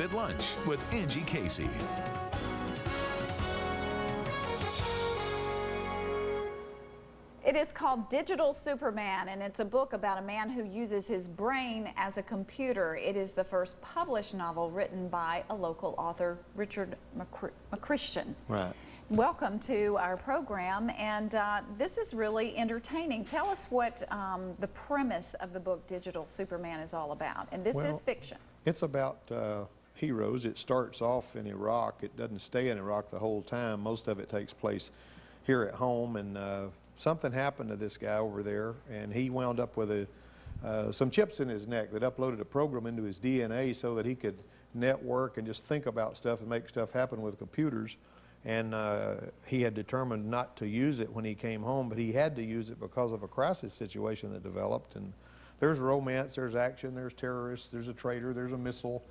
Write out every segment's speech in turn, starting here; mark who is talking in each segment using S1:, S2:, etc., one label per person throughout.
S1: at Lunch with Angie Casey.
S2: It is called Digital Superman, and it's a book about a man who uses his brain as a computer. It is the first published novel written by a local author, Richard McChristian.
S3: Right.
S2: Welcome to our program, and this is really entertaining. Tell us what the premise of the book Digital Superman is all about, and this is fiction.
S3: It's about heroes. It starts off in Iraq. It doesn't stay in Iraq the whole time. Most of it takes place here at home, and something happened to this guy over there, and he wound up with some chips in his neck that uploaded a program into his DNA so that he could network and just think about stuff and make stuff happen with computers. And he had determined not to use it when he came home, but he had to use it because of a crisis situation that developed. And there's romance, there's action, there's terrorists, there's a traitor, there's a missile,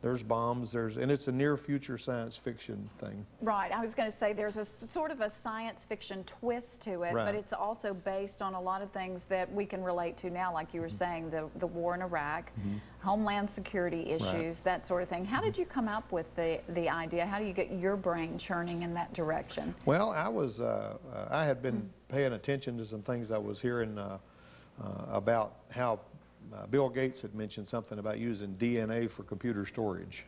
S3: there's bombs, and it's a near future science fiction thing.
S2: Right, I was going to say there's a sort of a science fiction twist to it, but it's also based on a lot of things that we can relate to now, like you were saying, the war in Iraq, homeland security issues, that sort of thing. How did you come up with the idea? How do you get your brain churning in that direction?
S3: Well, I had been paying attention to some things I was hearing about how Bill Gates had mentioned something about using DNA for computer storage.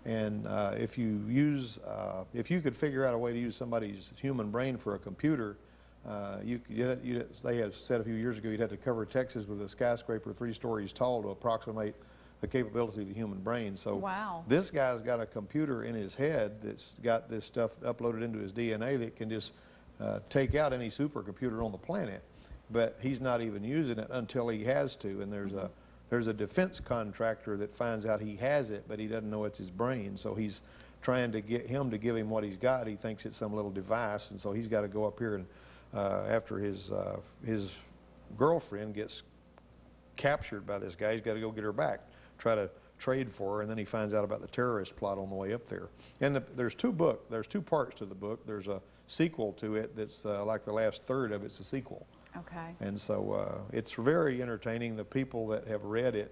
S3: And if you could figure out a way to use somebody's human brain for a computer, they had said a few years ago you'd have to cover Texas with a skyscraper 3 stories tall to approximate the capability of the human brain. So this guy's got a computer in his head that's got this stuff uploaded into his DNA that can just take out any supercomputer on the planet. But he's not even using it until he has to, and there's a defense contractor that finds out he has it, but he doesn't know it's his brain, so he's trying to get him to give him what he's got. He thinks it's some little device, and so he's got to go up here and after his girlfriend gets captured by this guy, he's got to go get her back, try to trade for her, and then he finds out about the terrorist plot on the way up there. And there's two parts to the book. There's a sequel to it that's like the last third of it's a sequel.
S2: Okay.
S3: And so it's very entertaining. The people that have read it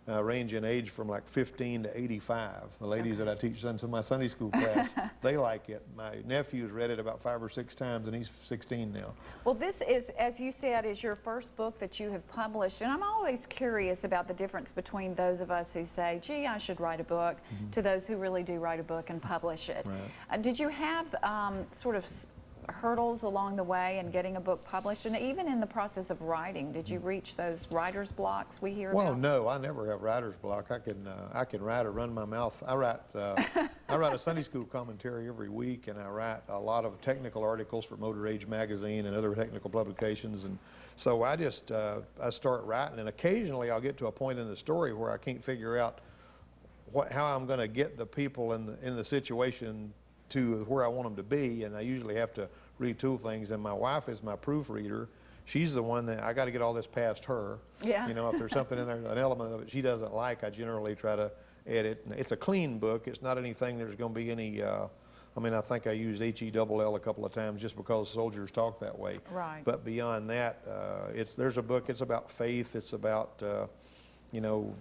S3: range in age from like 15 to 85. The ladies that I teach in my Sunday school class, they like it. My nephew's read it about 5 or 6 times, and he's 16 now.
S2: Well, this is, as you said, is your first book that you have published, and I'm always curious about the difference between those of us who say, gee, I should write a book, to those who really do write a book and publish it.
S3: Right.
S2: Did you have sort of hurdles along the way in getting a book published, and even in the process of writing, did you reach those writer's blocks we hear about?
S3: Well, no, I never have writer's block. I can write or run my mouth. I write a Sunday school commentary every week, and I write a lot of technical articles for Motor Age magazine and other technical publications, and so I just I start writing, and occasionally I'll get to a point in the story where I can't figure out how I'm going to get the people in the situation to where I want them to be, and I usually have to retool things, and my wife is my proofreader. She's the one that I got to get all this past her.
S2: Yeah.
S3: You know, if there's something in there, an element of it she doesn't like, I generally try to edit. And it's a clean book. It's not anything there's going to be any, I mean, I think I used H-E-double-L a couple of times just because soldiers talk that way.
S2: Right.
S3: But beyond that, there's a book, it's about faith, it's about, you know,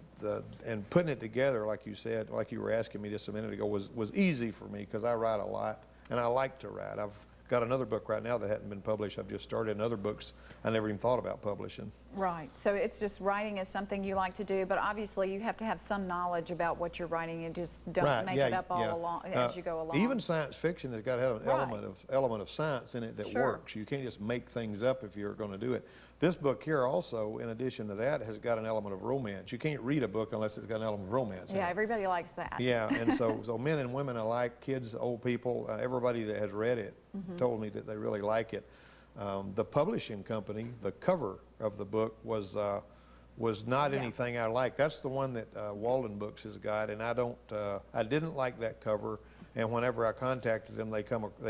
S3: and putting it together, like you said, like you were asking me just a minute ago, was easy for me because I write a lot, and I like to write. I've got another book right now that hadn't been published. I've just started other books I never even thought about publishing.
S2: Right. So it's just writing is something you like to do, but obviously you have to have some knowledge about what you're writing. You just don't make it up all along as you go along.
S3: Even science fiction has got to have an element of science in it that works. You can't just make things up if you're going to do it. This book here also, in addition to that, has got an element of romance. You can't read a book unless it's got an element of romance in it.
S2: Yeah, everybody likes that.
S3: Yeah, and so men and women alike, kids, old people, everybody that has read it told me that they really like it. The publishing company, the cover of the book was not anything I liked. That's the one that Walden Books has got, and I didn't like that cover. And whenever I contacted them, they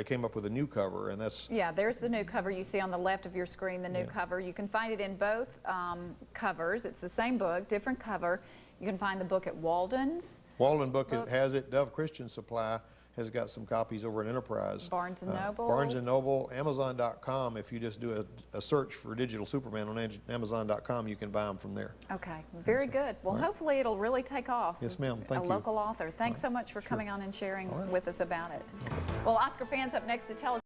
S3: came up with a new cover, and that's...
S2: Yeah, there's the new cover you see on the left of your screen, the new cover. You can find it in both covers. It's the same book, different cover. You can find the book at Walden's.
S3: Walden Book has it. Dove Christian Supply has got some copies over at Enterprise.
S2: Barnes & Noble.
S3: Barnes & Noble, Amazon.com. If you just do a search for Digital Superman on Amazon.com, you can buy them from there.
S2: Okay, very good. Well, hopefully it'll really take off.
S3: Yes, ma'am. Thank you.
S2: A local author. Thanks so much for coming on and sharing with us about it. Well, Oscar fans, up next to tell us